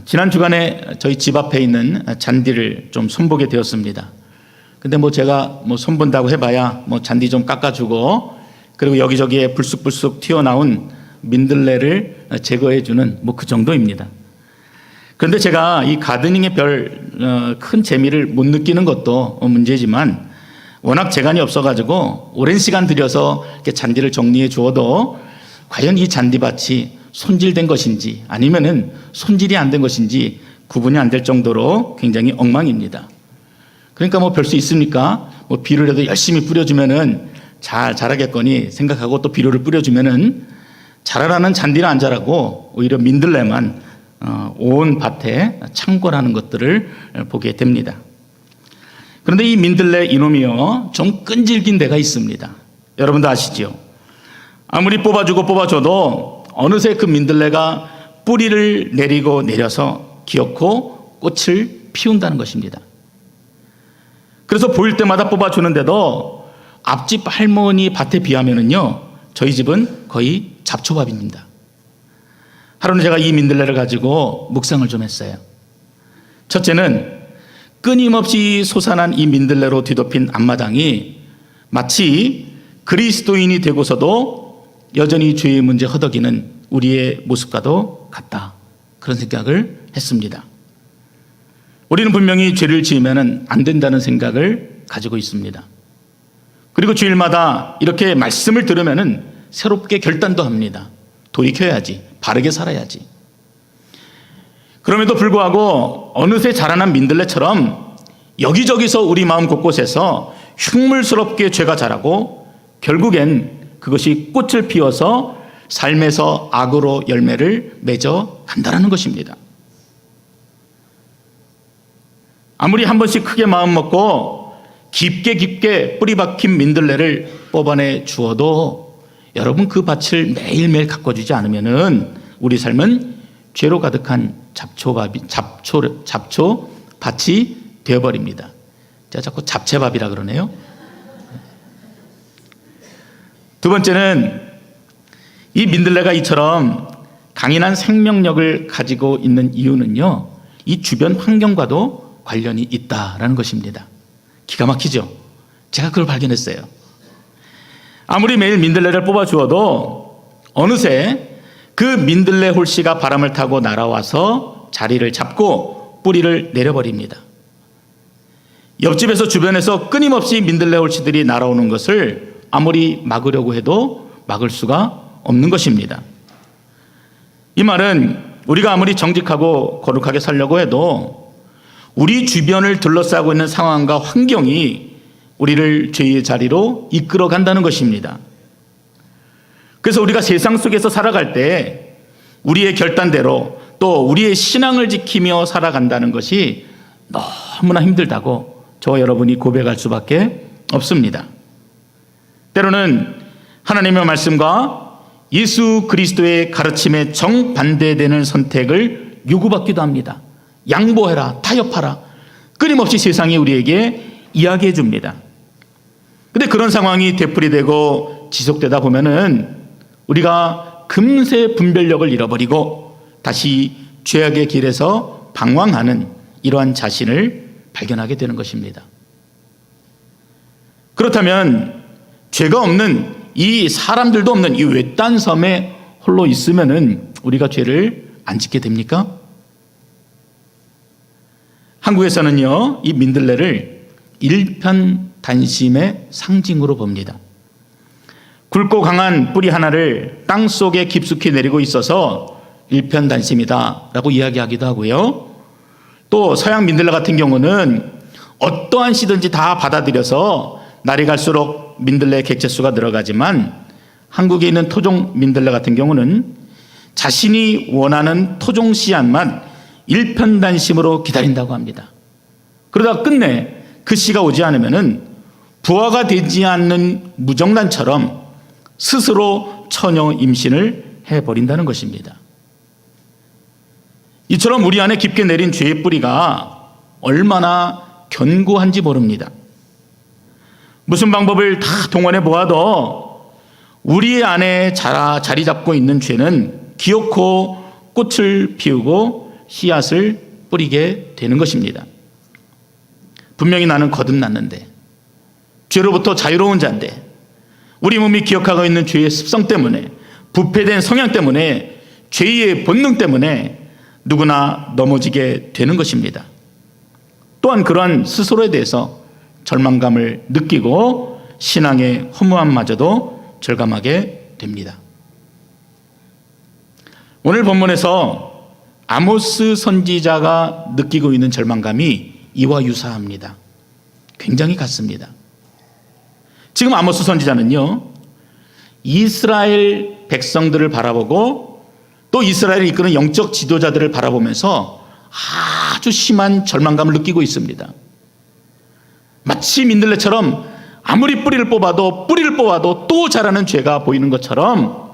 지난 주간에 저희 집 앞에 있는 잔디를 좀 손보게 되었습니다. 근데 제가 손본다고 해봐야 잔디 좀 깎아주고, 그리고 여기저기에 불쑥불쑥 튀어나온 민들레를 제거해주는 그 정도입니다. 그런데 제가 이 가드닝에 별 큰 재미를 못 느끼는 것도 문제지만, 워낙 재간이 없어가지고 오랜 시간 들여서 이렇게 잔디를 정리해 주어도 과연 이 잔디밭이 손질된 것인지 아니면은 손질이 안 된 것인지 구분이 안 될 정도로 굉장히 엉망입니다. 그러니까 별 수 있습니까? 비료라도 열심히 뿌려주면은 잘 자라겠거니 생각하고 또 비료를 뿌려주면은 자라라는 잔디는 안 자라고 오히려 민들레만 온 밭에 창궐하는 것들을 보게 됩니다. 그런데 이 민들레 이놈이요, 좀 끈질긴 데가 있습니다. 여러분도 아시죠? 아무리 뽑아주고 뽑아줘도 어느새 그 민들레가 뿌리를 내리고 내려서 기어코 꽃을 피운다는 것입니다. 그래서 보일 때마다 뽑아주는데도 앞집 할머니 밭에 비하면은요, 저희 집은 거의 잡초밥입니다. 하루는 제가 이 민들레를 가지고 묵상을 좀 했어요. 첫째는 끊임없이 솟아난 이 민들레로 뒤덮인 앞마당이 마치 그리스도인이 되고서도 여전히 죄의 문제 허덕이는 우리의 모습과도 같다, 그런 생각을 했습니다. 우리는 분명히 죄를 지으면 안 된다는 생각을 가지고 있습니다. 그리고 주일마다 이렇게 말씀을 들으면 새롭게 결단도 합니다. 돌이켜야지, 바르게 살아야지. 그럼에도 불구하고 어느새 자라난 민들레처럼 여기저기서 우리 마음 곳곳에서 흉물스럽게 죄가 자라고 결국엔 그것이 꽃을 피워서 삶에서 악으로 열매를 맺어 간다는 것입니다. 아무리 한 번씩 크게 마음 먹고 깊게 뿌리 박힌 민들레를 뽑아내 주어도 여러분 그 밭을 매일매일 가꿔주지 않으면은 우리 삶은 죄로 가득한 잡초밭이 되어버립니다. 제가 자꾸 잡채밥이라 그러네요. 두 번째는 이 민들레가 이처럼 강인한 생명력을 가지고 있는 이유는요, 이 주변 환경과도 관련이 있다라는 것입니다. 기가 막히죠? 제가 그걸 발견했어요. 아무리 매일 민들레를 뽑아주어도 어느새 그 민들레 홀씨가 바람을 타고 날아와서 자리를 잡고 뿌리를 내려버립니다. 옆집에서 주변에서 끊임없이 민들레 홀씨들이 날아오는 것을 아무리 막으려고 해도 막을 수가 없는 것입니다. 이 말은 우리가 아무리 정직하고 거룩하게 살려고 해도 우리 주변을 둘러싸고 있는 상황과 환경이 우리를 죄의 자리로 이끌어 간다는 것입니다. 그래서 우리가 세상 속에서 살아갈 때 우리의 결단대로 또 우리의 신앙을 지키며 살아간다는 것이 너무나 힘들다고 저와 여러분이 고백할 수밖에 없습니다. 때로는 하나님의 말씀과 예수 그리스도의 가르침에 정반대되는 선택을 요구받기도 합니다. 양보해라, 타협하라, 끊임없이 세상이 우리에게 이야기해 줍니다. 그런데 그런 상황이 되풀이되고 지속되다 보면은 우리가 금세 분별력을 잃어버리고 다시 죄악의 길에서 방황하는 이러한 자신을 발견하게 되는 것입니다. 그렇다면 죄가 없는 이 사람들도 없는 이 외딴 섬에 홀로 있으면은 우리가 죄를 안 짓게 됩니까? 한국에서는요, 이 민들레를 일편단심의 상징으로 봅니다. 굵고 강한 뿌리 하나를 땅 속에 깊숙이 내리고 있어서 일편단심이다라고 이야기하기도 하고요. 또 서양 민들레 같은 경우는 어떠한 씨든지 다 받아들여서 날이 갈수록 민들레 객체수가 늘어가지만 한국에 있는 토종 민들레 같은 경우는 자신이 원하는 토종 씨앗만 일편단심으로 기다린다고 합니다. 그러다 끝내 그 씨가 오지 않으면은 부화가 되지 않는 무정란처럼 스스로 처녀 임신을 해버린다는 것입니다. 이처럼 우리 안에 깊게 내린 죄의 뿌리가 얼마나 견고한지 모릅니다. 무슨 방법을 다 동원해 보아도 우리 안에 자리 잡고 있는 죄는 기어코 꽃을 피우고 씨앗을 뿌리게 되는 것입니다. 분명히 나는 거듭났는데, 죄로부터 자유로운 자인데, 우리 몸이 기억하고 있는 죄의 습성 때문에, 부패된 성향 때문에, 죄의 본능 때문에 누구나 넘어지게 되는 것입니다. 또한 그러한 스스로에 대해서 절망감을 느끼고 신앙의 허무함마저도 절감하게 됩니다. 오늘 본문에서 아모스 선지자가 느끼고 있는 절망감이 이와 유사합니다. 굉장히 같습니다. 지금 아모스 선지자는요, 이스라엘 백성들을 바라보고 또 이스라엘을 이끄는 영적 지도자들을 바라보면서 아주 심한 절망감을 느끼고 있습니다. 마치 민들레처럼 아무리 뿌리를 뽑아도 또 자라는 죄가 보이는 것처럼,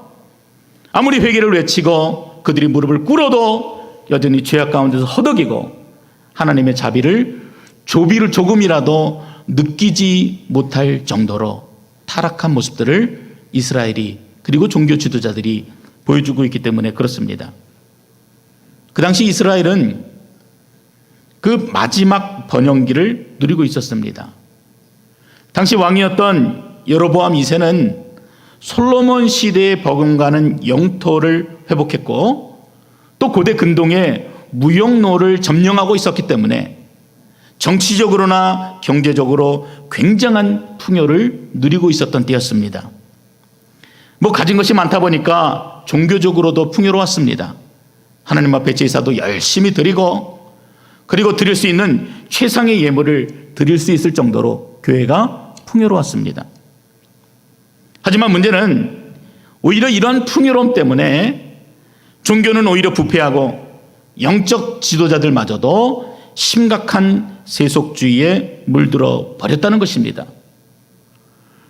아무리 회개를 외치고 그들이 무릎을 꿇어도 여전히 죄악 가운데서 허덕이고 하나님의 자비를 조금이라도 느끼지 못할 정도로 타락한 모습들을 이스라엘이, 그리고 종교 지도자들이 보여주고 있기 때문에 그렇습니다. 그 당시 이스라엘은 그 마지막 번영기를 누리고 있었습니다. 당시 왕이었던 여로보암 2세는 솔로몬 시대에 버금가는 영토를 회복했고, 또 고대 근동의 무역로를 점령하고 있었기 때문에 정치적으로나 경제적으로 굉장한 풍요를 누리고 있었던 때였습니다. 가진 것이 많다 보니까 종교적으로도 풍요로웠습니다. 하나님 앞에 제사도 열심히 드리고, 그리고 드릴 수 있는 최상의 예물을 드릴 수 있을 정도로 교회가 풍요로웠습니다. 하지만 문제는 오히려 이러한 풍요로움 때문에 종교는 오히려 부패하고 영적 지도자들마저도 심각한 세속주의에 물들어 버렸다는 것입니다.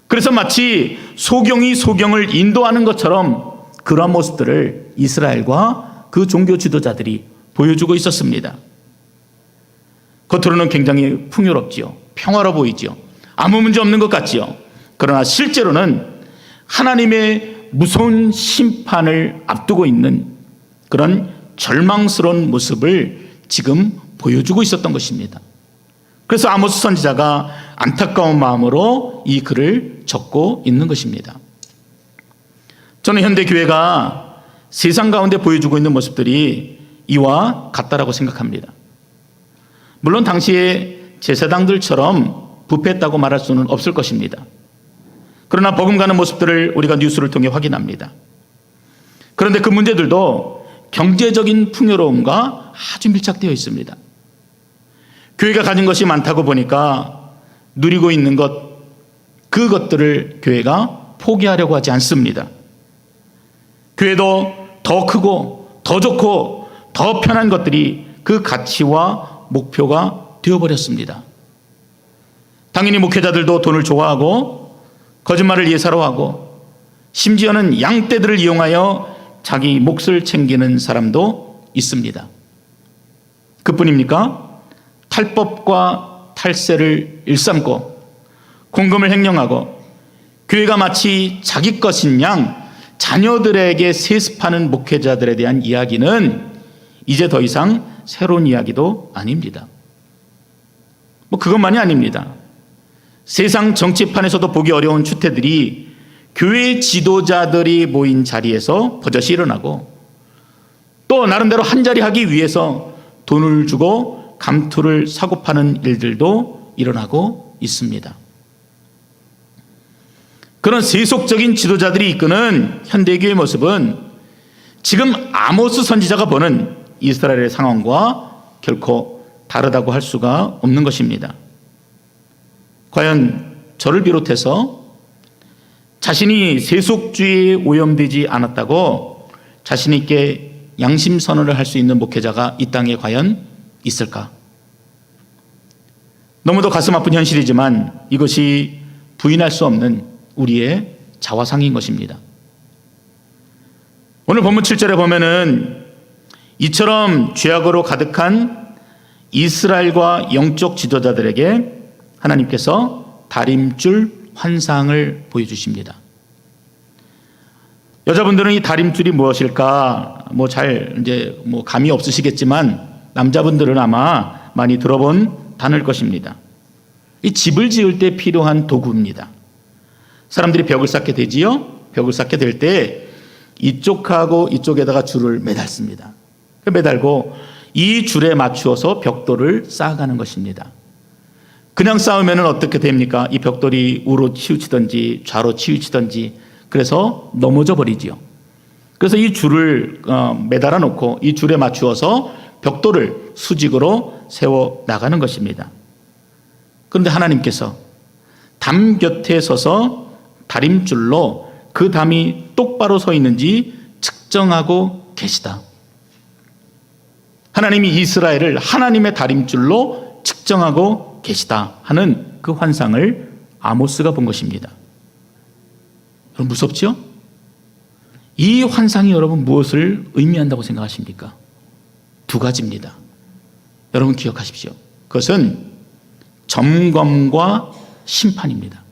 그래서 마치 소경이 소경을 인도하는 것처럼 그러한 모습들을 이스라엘과 그 종교 지도자들이 보여주고 있었습니다. 겉으로는 굉장히 풍요롭지요. 평화로워 보이지요. 아무 문제 없는 것 같지요. 그러나 실제로는 하나님의 무서운 심판을 앞두고 있는 그런 절망스러운 모습을 지금 보여주고 있었던 것입니다. 그래서 아모스 선지자가 안타까운 마음으로 이 글을 적고 있는 것입니다. 저는 현대 교회가 세상 가운데 보여주고 있는 모습들이 이와 같다라고 생각합니다. 물론 당시에 제사장들처럼 부패했다고 말할 수는 없을 것입니다. 그러나 버금가는 모습들을 우리가 뉴스를 통해 확인합니다. 그런데 그 문제들도 경제적인 풍요로움과 아주 밀착되어 있습니다. 교회가 가진 것이 많다고 보니까 누리고 있는 그것들을 교회가 포기하려고 하지 않습니다. 교회도 더 크고 더 좋고 더 편한 것들이 그 가치와 목표가 되어버렸습니다. 당연히 목회자들도 돈을 좋아하고 거짓말을 예사로 하고, 심지어는 양떼들을 이용하여 자기 몫을 챙기는 사람도 있습니다. 그뿐입니까? 탈법과 탈세를 일삼고 공금을 횡령하고 교회가 마치 자기 것인 양 자녀들에게 세습하는 목회자들에 대한 이야기는 이제 더 이상 새로운 이야기도 아닙니다. 그것만이 아닙니다. 세상 정치판에서도 보기 어려운 추태들이 교회 지도자들이 모인 자리에서 버젓이 일어나고, 또 나름대로 한자리 하기 위해서 돈을 주고 감투를 사고 파는 일들도 일어나고 있습니다. 그런 세속적인 지도자들이 이끄는 현대교회의 모습은 지금 아모스 선지자가 보는 이스라엘의 상황과 결코 다르다고 할 수가 없는 것입니다. 과연 저를 비롯해서 자신이 세속주의에 오염되지 않았다고 자신 있게 양심 선언을 할 수 있는 목회자가 이 땅에 과연 있을까? 너무도 가슴 아픈 현실이지만 이것이 부인할 수 없는 우리의 자화상인 것입니다. 오늘 본문 7절에 보면은 이처럼 죄악으로 가득한 이스라엘과 영적 지도자들에게 하나님께서 다림줄 환상을 보여주십니다. 여자분들은 이 다림줄이 무엇일까 감이 없으시겠지만 남자분들은 아마 많이 들어본 단어일 것입니다. 이 집을 지을 때 필요한 도구입니다. 사람들이 벽을 쌓게 되지요. 벽을 쌓게 될 때 이쪽하고 이쪽에다가 줄을 매달습니다. 매달고 이 줄에 맞추어서 벽돌을 쌓아가는 것입니다. 그냥 쌓으면 어떻게 됩니까? 이 벽돌이 우로 치우치든지 좌로 치우치든지 그래서 넘어져 버리지요. 그래서 이 줄을 매달아 놓고 이 줄에 맞추어서 벽돌을 수직으로 세워 나가는 것입니다. 그런데 하나님께서 담 곁에 서서 다림줄로 그 담이 똑바로 서 있는지 측정하고 계시다. 하나님이 이스라엘을 하나님의 다림줄로 측정하고 계시다 하는 그 환상을 아모스가 본 것입니다. 여러분 무섭죠? 이 환상이 여러분 무엇을 의미한다고 생각하십니까? 두 가지입니다. 여러분 기억하십시오. 그것은 점검과 심판입니다.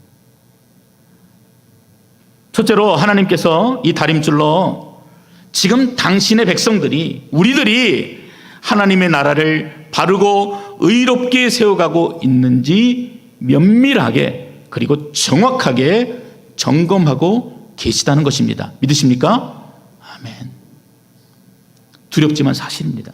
첫째로 하나님께서 이 다림줄로 지금 당신의 백성들이 우리들이 하나님의 나라를 바르고 의롭게 세워가고 있는지 면밀하게 그리고 정확하게 점검하고 계시다는 것입니다. 믿으십니까? 아멘. 두렵지만 사실입니다.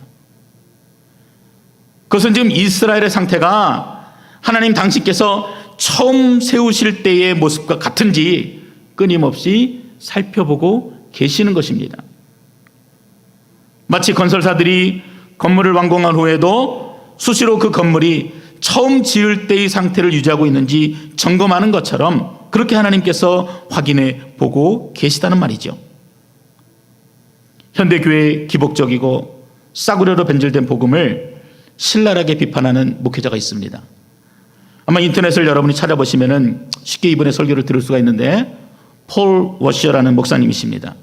그것은 지금 이스라엘의 상태가 하나님 당신께서 처음 세우실 때의 모습과 같은지 끊임없이 살펴보고 계시는 것입니다. 마치 건설사들이 건물을 완공한 후에도 수시로 그 건물이 처음 지을 때의 상태를 유지하고 있는지 점검하는 것처럼 그렇게 하나님께서 확인해 보고 계시다는 말이죠. 현대교회의 기복적이고 싸구려로 변질된 복음을 신랄하게 비판하는 목회자가 있습니다. 아마 인터넷을 여러분이 찾아보시면 쉽게 이번에 설교를 들을 수가 있는데 폴 워셔라는 목사님이십니다.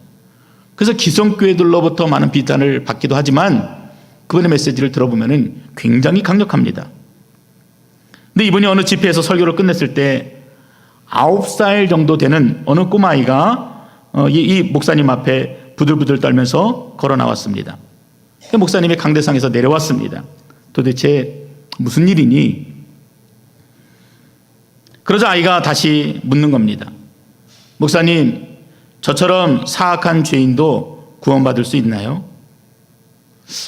그래서 기성교회들로부터 많은 비난을 받기도 하지만 그분의 메시지를 들어보면 굉장히 강력합니다. 근데 이분이 어느 집회에서 설교를 끝냈을 때 9살 정도 되는 어느 꼬마아이가 이 목사님 앞에 부들부들 떨면서 걸어 나왔습니다. 목사님이 강대상에서 내려왔습니다. 도대체 무슨 일이니? 그러자 아이가 다시 묻는 겁니다. 목사님, 저처럼 사악한 죄인도 구원받을 수 있나요?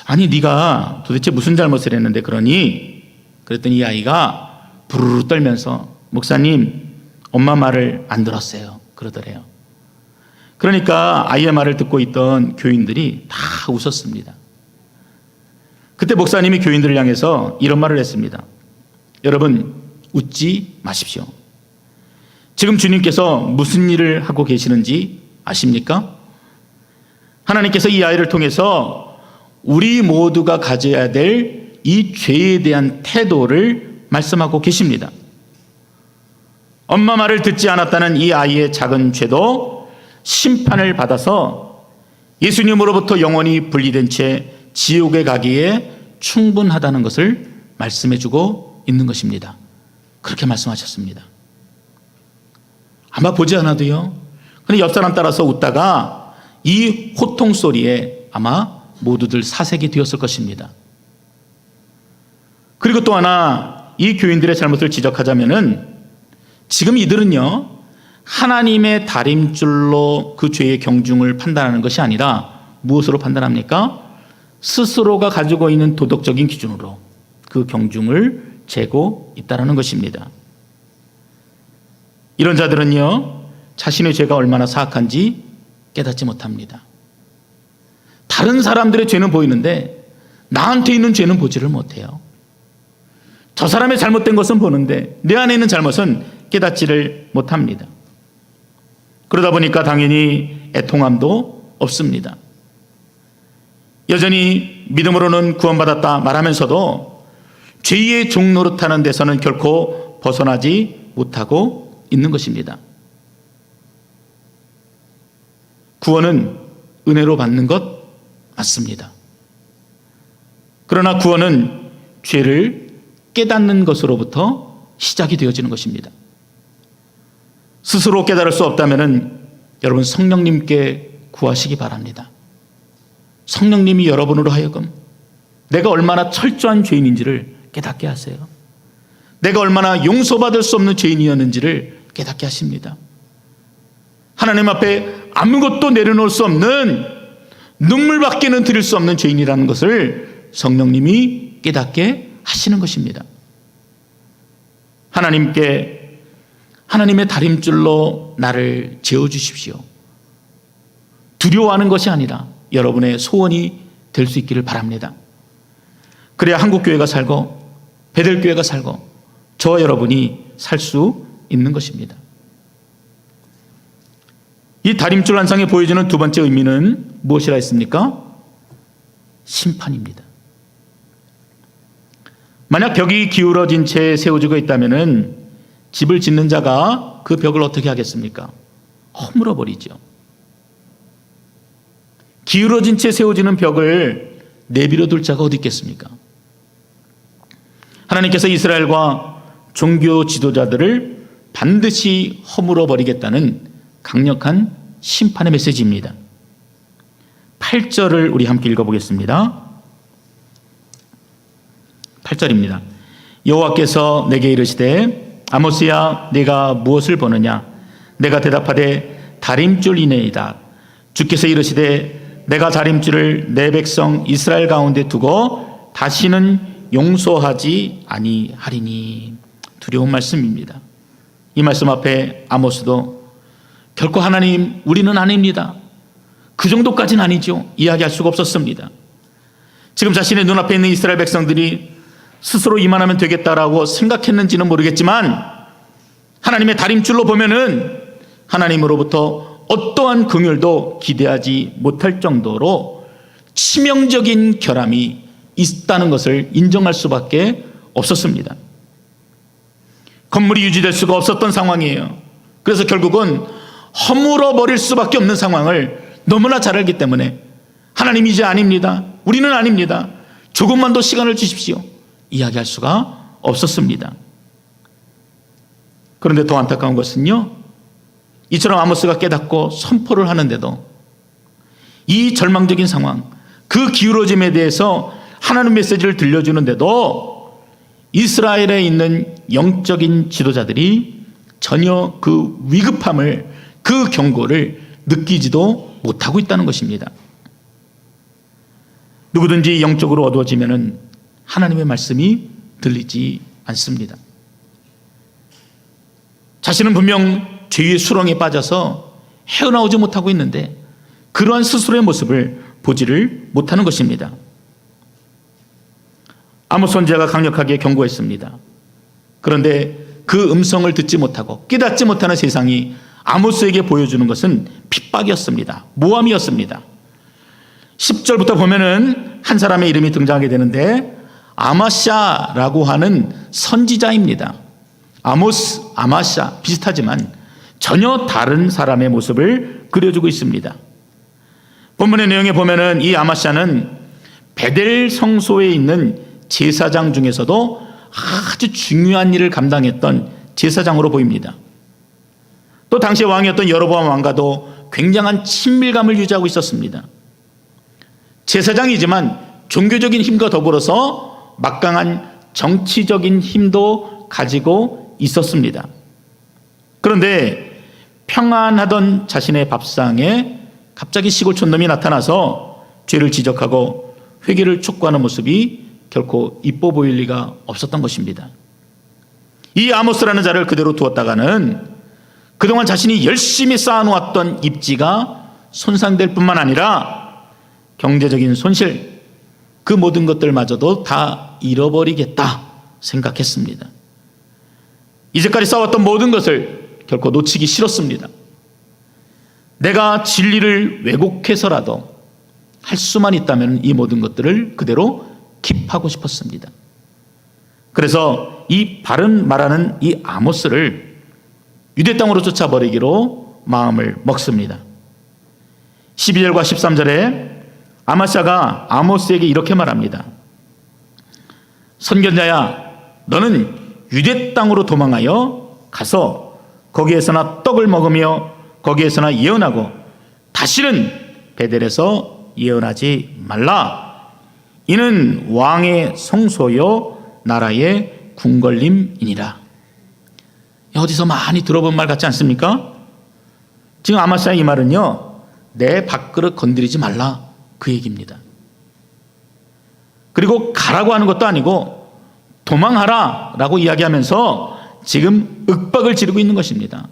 아니 네가 도대체 무슨 잘못을 했는데 그러니? 그랬더니 이 아이가 부르르 떨면서 목사님, 엄마 말을 안 들었어요 그러더래요. 그러니까 아이의 말을 듣고 있던 교인들이 다 웃었습니다. 그때 목사님이 교인들을 향해서 이런 말을 했습니다. 여러분 웃지 마십시오. 지금 주님께서 무슨 일을 하고 계시는지 아십니까? 하나님께서 이 아이를 통해서 우리 모두가 가져야 될 이 죄에 대한 태도를 말씀하고 계십니다. 엄마 말을 듣지 않았다는 이 아이의 작은 죄도 심판을 받아서 예수님으로부터 영원히 분리된 채 지옥에 가기에 충분하다는 것을 말씀해주고 있는 것입니다. 그렇게 말씀하셨습니다. 아마 보지 않아도요. 근데 옆 사람 따라서 웃다가 이 호통 소리에 아마 모두들 사색이 되었을 것입니다. 그리고 또 하나 이 교인들의 잘못을 지적하자면은 지금 이들은요 하나님의 다림줄로 그 죄의 경중을 판단하는 것이 아니라 무엇으로 판단합니까? 스스로가 가지고 있는 도덕적인 기준으로 그 경중을 재고 있다는 것입니다. 이런 자들은요 자신의 죄가 얼마나 사악한지 깨닫지 못합니다. 다른 사람들의 죄는 보이는데 나한테 있는 죄는 보지를 못해요. 저 사람의 잘못된 것은 보는데 내 안에 있는 잘못은 깨닫지를 못합니다. 그러다 보니까 당연히 애통함도 없습니다. 여전히 믿음으로는 구원받았다 말하면서도 죄의 종노릇하는 데서는 결코 벗어나지 못하고 있는 것입니다. 구원은 은혜로 받는 것 맞습니다. 그러나 구원은 죄를 깨닫는 것으로부터 시작이 되어지는 것입니다. 스스로 깨달을 수 없다면 여러분 성령님께 구하시기 바랍니다. 성령님이 여러분으로 하여금 내가 얼마나 철저한 죄인인지를 깨닫게 하세요. 내가 얼마나 용서받을 수 없는 죄인이었는지를 깨닫게 하십니다. 하나님 앞에 아무것도 내려놓을 수 없는, 눈물밖에는 드릴 수 없는 죄인이라는 것을 성령님이 깨닫게 하시는 것입니다. 하나님께 하나님의 다림줄로 나를 재워주십시오. 두려워하는 것이 아니라 여러분의 소원이 될 수 있기를 바랍니다. 그래야 한국교회가 살고 베델교회가 살고 저와 여러분이 살 수 있는 것입니다. 이 다림줄 환상에 보여주는 두 번째 의미는 무엇이라 했습니까? 심판입니다. 만약 벽이 기울어진 채 세워지고 있다면 집을 짓는 자가 그 벽을 어떻게 하겠습니까? 허물어 버리죠. 기울어진 채 세워지는 벽을 내버려 둘 자가 어디 있겠습니까? 하나님께서 이스라엘과 종교 지도자들을 반드시 허물어 버리겠다는 강력한 심판의 메시지입니다. 8절을 우리 함께 읽어보겠습니다. 8절입니다. 여호와께서 내게 이르시되 아모스야 네가 무엇을 보느냐? 내가 대답하되 다림줄이네이다. 주께서 이르시되 내가 다림줄을 내 백성 이스라엘 가운데 두고 다시는 용서하지 아니하리니. 두려운 말씀입니다. 이 말씀 앞에 아모스도 결코 하나님 우리는 아닙니다, 그 정도까지는 아니죠, 이야기할 수가 없었습니다. 지금 자신의 눈앞에 있는 이스라엘 백성들이 스스로 이만하면 되겠다라고 생각했는지는 모르겠지만 하나님의 다림줄로 보면은 하나님으로부터 어떠한 긍휼도 기대하지 못할 정도로 치명적인 결함이 있다는 것을 인정할 수밖에 없었습니다. 건물이 유지될 수가 없었던 상황이에요. 그래서 결국은 허물어 버릴 수밖에 없는 상황을 너무나 잘 알기 때문에 하나님 이제 아닙니다, 우리는 아닙니다, 조금만 더 시간을 주십시오, 이야기할 수가 없었습니다. 그런데 더 안타까운 것은요, 이처럼 아모스가 깨닫고 선포를 하는데도 이 절망적인 상황, 그 기울어짐에 대해서 하나님 메시지를 들려주는데도 이스라엘에 있는 영적인 지도자들이 전혀 그 위급함을, 그 경고를 느끼지도 못하고 있다는 것입니다. 누구든지 영적으로 어두워지면은 하나님의 말씀이 들리지 않습니다. 자신은 분명 죄의 수렁에 빠져서 헤어나오지 못하고 있는데 그러한 스스로의 모습을 보지를 못하는 것입니다. 아모스 선지자가 강력하게 경고했습니다. 그런데 그 음성을 듣지 못하고 깨닫지 못하는 세상이 아모스에게 보여주는 것은 핍박이었습니다. 모함이었습니다. 10절부터 보면은 한 사람의 이름이 등장하게 되는데 아마샤라고 하는 선지자입니다. 아모스, 아마샤 비슷하지만 전혀 다른 사람의 모습을 그려주고 있습니다. 본문의 내용에 보면은 이 아마샤는 베델 성소에 있는 제사장 중에서도 아주 중요한 일을 감당했던 제사장으로 보입니다. 또 당시 왕이었던 여로보암 왕과도 굉장한 친밀감을 유지하고 있었습니다. 제사장이지만 종교적인 힘과 더불어서 막강한 정치적인 힘도 가지고 있었습니다. 그런데 평안하던 자신의 밥상에 갑자기 시골촌 놈이 나타나서 죄를 지적하고 회개를 촉구하는 모습이 결코 이뻐 보일 리가 없었던 것입니다. 이 아모스라는 자를 그대로 두었다가는 그동안 자신이 열심히 쌓아놓았던 입지가 손상될 뿐만 아니라 경제적인 손실, 그 모든 것들마저도 다 잃어버리겠다 생각했습니다. 이제까지 쌓았던 모든 것을 결코 놓치기 싫었습니다. 내가 진리를 왜곡해서라도 할 수만 있다면 이 모든 것들을 그대로 킵하고 싶었습니다. 그래서 이 바른 말하는 이 아모스를 유대 땅으로 쫓아버리기로 마음을 먹습니다. 12절과 13절에 아마샤가 아모스에게 이렇게 말합니다. 선견자야, 너는 유대 땅으로 도망하여 가서 거기에서나 떡을 먹으며 거기에서나 예언하고 다시는 베델에서 예언하지 말라. 이는 왕의 성소요 나라의 궁궐림이니라. 어디서 많이 들어본 말 같지 않습니까? 지금 아마스야의 이 말은요, 내 밥그릇 건드리지 말라, 그 얘기입니다. 그리고 가라고 하는 것도 아니고 도망하라 라고 이야기하면서 지금 윽박을 지르고 있는 것입니다.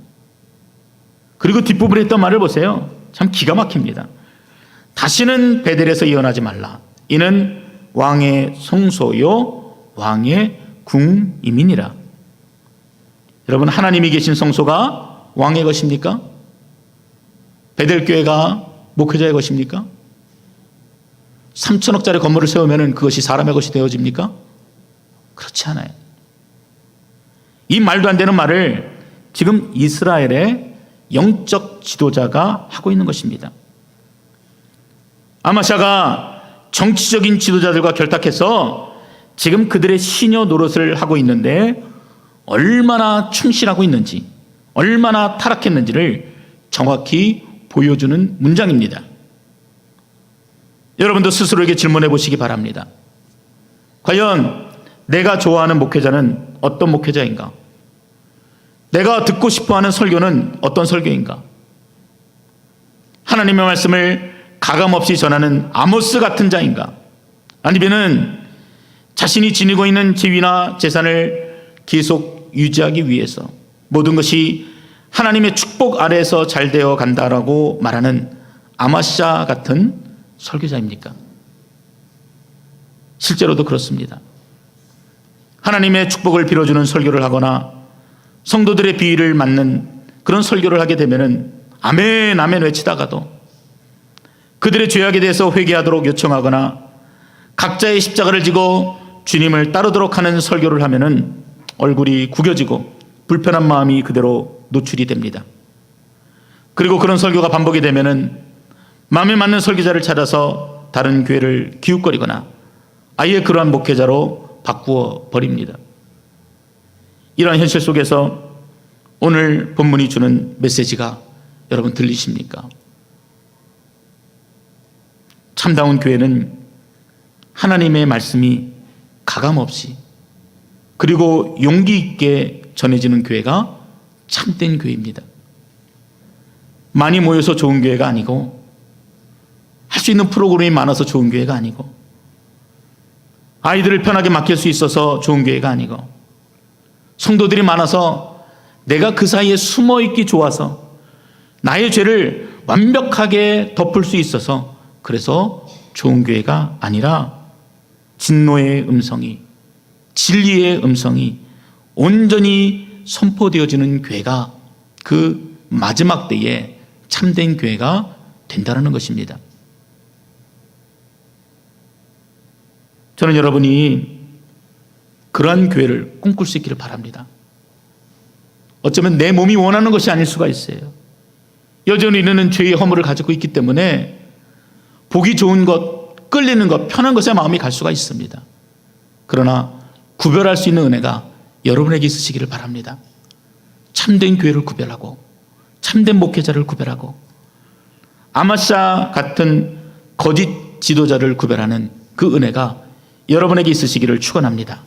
그리고 뒷부분에 했던 말을 보세요. 참 기가 막힙니다. 다시는 베델에서 예언하지 말라. 이는 왕의 성소요 왕의 궁임이니라. 여러분, 하나님이 계신 성소가 왕의 것입니까? 베델교회가 목회자의 것입니까? 3천억짜리 건물을 세우면 그것이 사람의 것이 되어집니까? 그렇지 않아요. 이 말도 안 되는 말을 지금 이스라엘의 영적 지도자가 하고 있는 것입니다. 아마샤가 정치적인 지도자들과 결탁해서 지금 그들의 시녀 노릇을 하고 있는데 얼마나 충실하고 있는지, 얼마나 타락했는지를 정확히 보여주는 문장입니다. 여러분도 스스로에게 질문해 보시기 바랍니다. 과연 내가 좋아하는 목회자는 어떤 목회자인가? 내가 듣고 싶어하는 설교는 어떤 설교인가? 하나님의 말씀을 가감없이 전하는 아모스 같은 자인가? 아니면은 자신이 지니고 있는 지위나 재산을 계속 유지하기 위해서 모든 것이 하나님의 축복 아래에서 잘 되어 간다라고 말하는 아마샤 같은 설교자입니까? 실제로도 그렇습니다. 하나님의 축복을 빌어주는 설교를 하거나 성도들의 비위를 맞는 그런 설교를 하게 되면은 아멘 아멘 외치다가도 그들의 죄악에 대해서 회개하도록 요청하거나 각자의 십자가를 지고 주님을 따르도록 하는 설교를 하면은 얼굴이 구겨지고 불편한 마음이 그대로 노출이 됩니다. 그리고 그런 설교가 반복이 되면은 마음에 맞는 설교자를 찾아서 다른 교회를 기웃거리거나 아예 그러한 목회자로 바꾸어 버립니다. 이러한 현실 속에서 오늘 본문이 주는 메시지가 여러분 들리십니까? 참다운 교회는 하나님의 말씀이 가감없이 그리고 용기 있게 전해지는 교회가 참된 교회입니다. 많이 모여서 좋은 교회가 아니고 할 수 있는 프로그램이 많아서 좋은 교회가 아니고 아이들을 편하게 맡길 수 있어서 좋은 교회가 아니고 성도들이 많아서 내가 그 사이에 숨어있기 좋아서 나의 죄를 완벽하게 덮을 수 있어서 그래서 좋은 교회가 아니라 진노의 음성이, 진리의 음성이 온전히 선포되어지는 교회가 그 마지막 때에 참된 교회가 된다는 것입니다. 저는 여러분이 그러한 교회를 꿈꿀 수 있기를 바랍니다. 어쩌면 내 몸이 원하는 것이 아닐 수가 있어요. 여전히 우리는 죄의 허물을 가지고 있기 때문에 보기 좋은 것, 끌리는 것, 편한 것에 마음이 갈 수가 있습니다. 그러나 구별할 수 있는 은혜가 여러분에게 있으시기를 바랍니다. 참된 교회를 구별하고 참된 목회자를 구별하고 아마샤 같은 거짓 지도자를 구별하는 그 은혜가 여러분에게 있으시기를 축원합니다.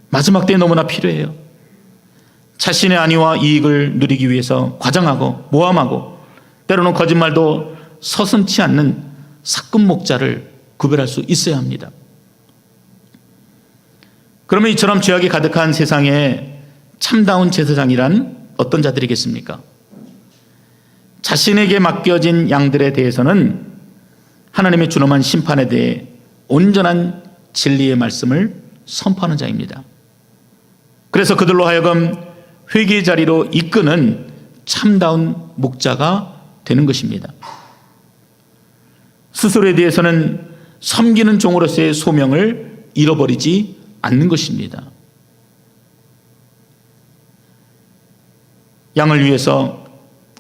마지막 때에 너무나 필요해요. 자신의 안위와 이익을 누리기 위해서 과장하고 모함하고 때로는 거짓말도 서슴지 않는 사금 목자를 구별할 수 있어야 합니다. 그러면 이처럼 죄악이 가득한 세상에 참다운 제사장이란 어떤 자들이겠습니까? 자신에게 맡겨진 양들에 대해서는 하나님의 준엄한 심판에 대해 온전한 진리의 말씀을 선포하는 자입니다. 그래서 그들로 하여금 회개의 자리로 이끄는 참다운 목자가 되는 것입니다. 스스로에 대해서는 섬기는 종으로서의 소명을 잃어버리지 않는 것입니다. 양을 위해서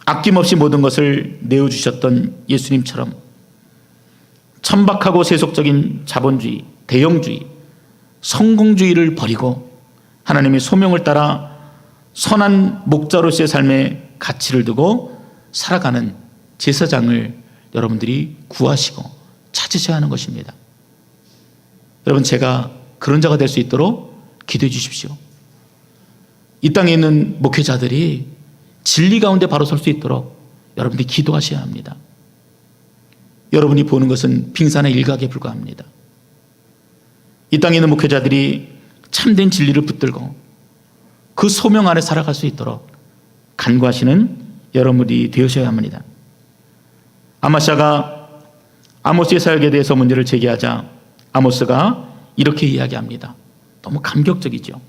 아낌없이 모든 것을 내어주셨던 예수님처럼 천박하고 세속적인 자본주의, 대형주의, 성공주의를 버리고 하나님의 소명을 따라 선한 목자로서의 삶의 가치를 두고 살아가는 제사장을 여러분들이 구하시고 찾으셔야 하는 것입니다. 여러분, 제가 그런 자가 될 수 있도록 기도해 주십시오. 이 땅에 있는 목회자들이 진리 가운데 바로 설 수 있도록 여러분들이 기도하셔야 합니다. 여러분이 보는 것은 빙산의 일각에 불과합니다. 이 땅에 있는 목회자들이 참된 진리를 붙들고 그 소명 안에 살아갈 수 있도록 간구하시는 여러분이 되셔야 합니다. 아마샤가 아모스의 사역에 대해서 문제를 제기하자 아모스가 이렇게 이야기합니다. 너무 감격적이죠.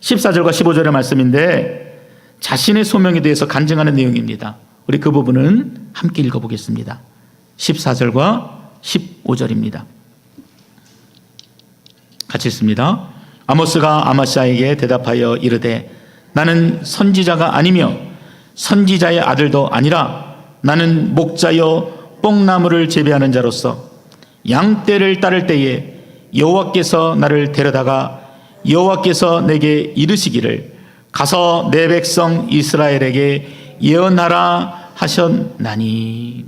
14절과 15절의 말씀인데 자신의 소명에 대해서 간증하는 내용입니다. 우리 그 부분은 함께 읽어보겠습니다. 14절과 15절입니다. 같이 읽습니다. 아모스가 아마샤에게 대답하여 이르되 나는 선지자가 아니며 선지자의 아들도 아니라 나는 목자여 뽕나무를 재배하는 자로서 양떼를 따를 때에 여호와께서 나를 데려다가 여호와께서 내게 이르시기를 가서 내 백성 이스라엘에게 예언하라 하셨나니.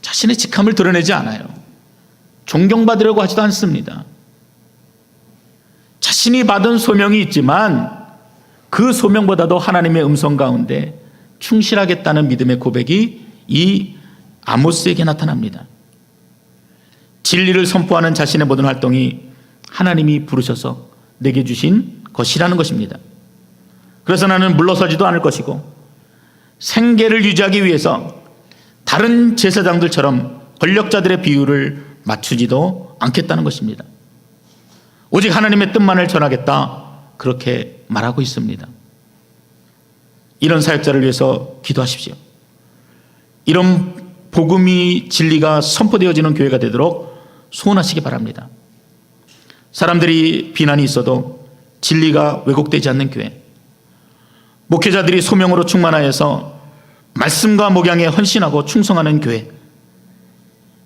자신의 직함을 드러내지 않아요. 존경받으려고 하지도 않습니다. 자신이 받은 소명이 있지만 그 소명보다도 하나님의 음성 가운데 충실하겠다는 믿음의 고백이 이 아모스에게 나타납니다. 진리를 선포하는 자신의 모든 활동이 하나님이 부르셔서 내게 주신 것이라는 것입니다. 그래서 나는 물러서지도 않을 것이고 생계를 유지하기 위해서 다른 제사장들처럼 권력자들의 비율을 맞추지도 않겠다는 것입니다. 오직 하나님의 뜻만을 전하겠다, 그렇게 말하고 있습니다. 이런 사역자를 위해서 기도하십시오. 이런 복음이 진리가 선포되어지는 교회가 되도록 소원하시기 바랍니다. 사람들이 비난이 있어도 진리가 왜곡되지 않는 교회, 목회자들이 소명으로 충만하여서 말씀과 목양에 헌신하고 충성하는 교회,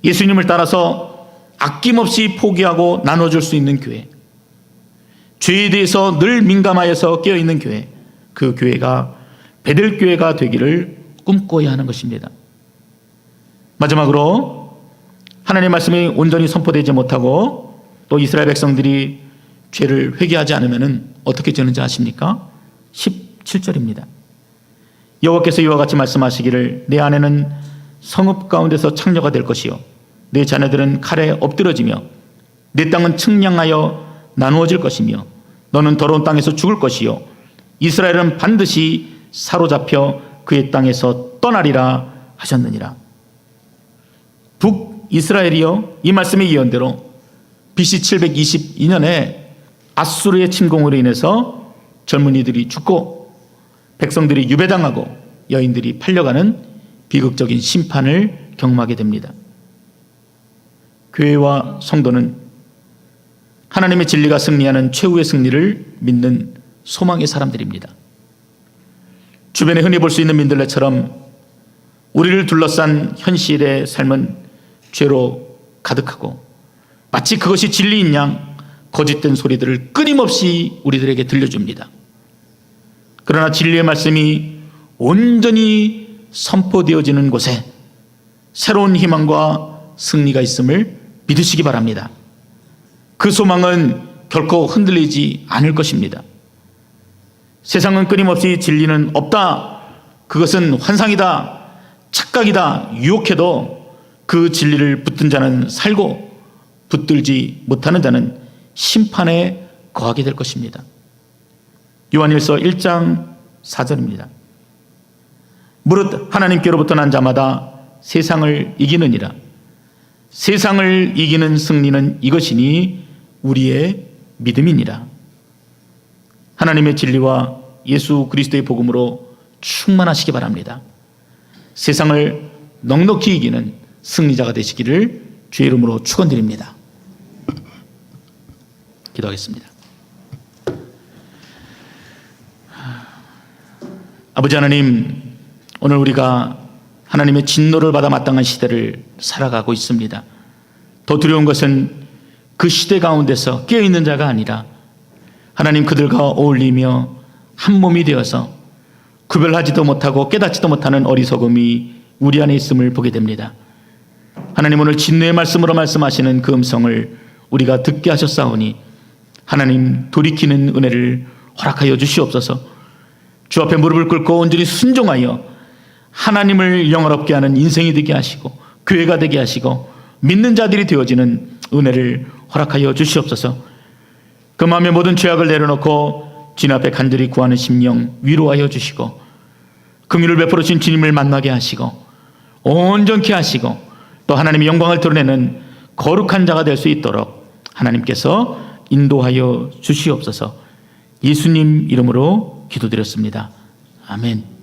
예수님을 따라서 아낌없이 포기하고 나눠줄 수 있는 교회, 죄에 대해서 늘 민감하여서 깨어있는 교회, 그 교회가 베델교회가 되기를 꿈꿔야 하는 것입니다. 마지막으로 하나님의 말씀이 온전히 선포되지 못하고 또 이스라엘 백성들이 죄를 회개하지 않으면 어떻게 되는지 아십니까? 17절입니다. 여호와께서 이와 같이 말씀하시기를 내 아내는 성읍 가운데서 창녀가 될 것이요 내 자녀들은 칼에 엎드러지며 내 땅은 측량하여 나누어질 것이며 너는 더러운 땅에서 죽을 것이요 이스라엘은 반드시 사로잡혀 그의 땅에서 떠나리라 하셨느니라. 북이스라엘이여, 이 말씀의 예언대로 BC 722년에 아수르의 침공으로 인해서 젊은이들이 죽고 백성들이 유배당하고 여인들이 팔려가는 비극적인 심판을 경험하게 됩니다. 교회와 성도는 하나님의 진리가 승리하는 최후의 승리를 믿는 소망의 사람들입니다. 주변에 흔히 볼 수 있는 민들레처럼 우리를 둘러싼 현실의 삶은 죄로 가득하고 마치 그것이 진리인 양 거짓된 소리들을 끊임없이 우리들에게 들려줍니다. 그러나 진리의 말씀이 온전히 선포되어지는 곳에 새로운 희망과 승리가 있음을 믿으시기 바랍니다. 그 소망은 결코 흔들리지 않을 것입니다. 세상은 끊임없이 진리는 없다, 그것은 환상이다, 착각이다 유혹해도 그 진리를 붙든 자는 살고 붙들지 못하는 자는 심판에 거하게 될 것입니다. 요한일서 1장 4절입니다. 무릇 하나님께로부터 난 자마다 세상을 이기느니라. 세상을 이기는 승리는 이것이니 우리의 믿음이니라. 하나님의 진리와 예수 그리스도의 복음으로 충만하시기 바랍니다. 세상을 넉넉히 이기는 승리자가 되시기를 주의 이름으로 축원드립니다. 기도하겠습니다. 아버지 하나님, 오늘 우리가 하나님의 진노를 받아 마땅한 시대를 살아가고 있습니다. 더 두려운 것은 그 시대 가운데서 깨어있는 자가 아니라 하나님 그들과 어울리며 한 몸이 되어서 구별하지도 못하고 깨닫지도 못하는 어리석음이 우리 안에 있음을 보게 됩니다. 하나님 오늘 진노의 말씀으로 말씀하시는 그 음성을 우리가 듣게 하셨사오니 하나님 돌이키는 은혜를 허락하여 주시옵소서. 주 앞에 무릎을 꿇고 온전히 순종하여 하나님을 영화롭게 하는 인생이 되게 하시고 교회가 되게 하시고 믿는 자들이 되어지는 은혜를 허락하여 주시옵소서. 그 마음의 모든 죄악을 내려놓고 주님 앞에 간절히 구하는 심령 위로하여 주시고 긍휼을 베풀어 주신 주님을 만나게 하시고 온전케 하시고 또 하나님의 영광을 드러내는 거룩한 자가 될 수 있도록 하나님께서 인도하여 주시옵소서. 예수님 이름으로 기도드렸습니다. 아멘.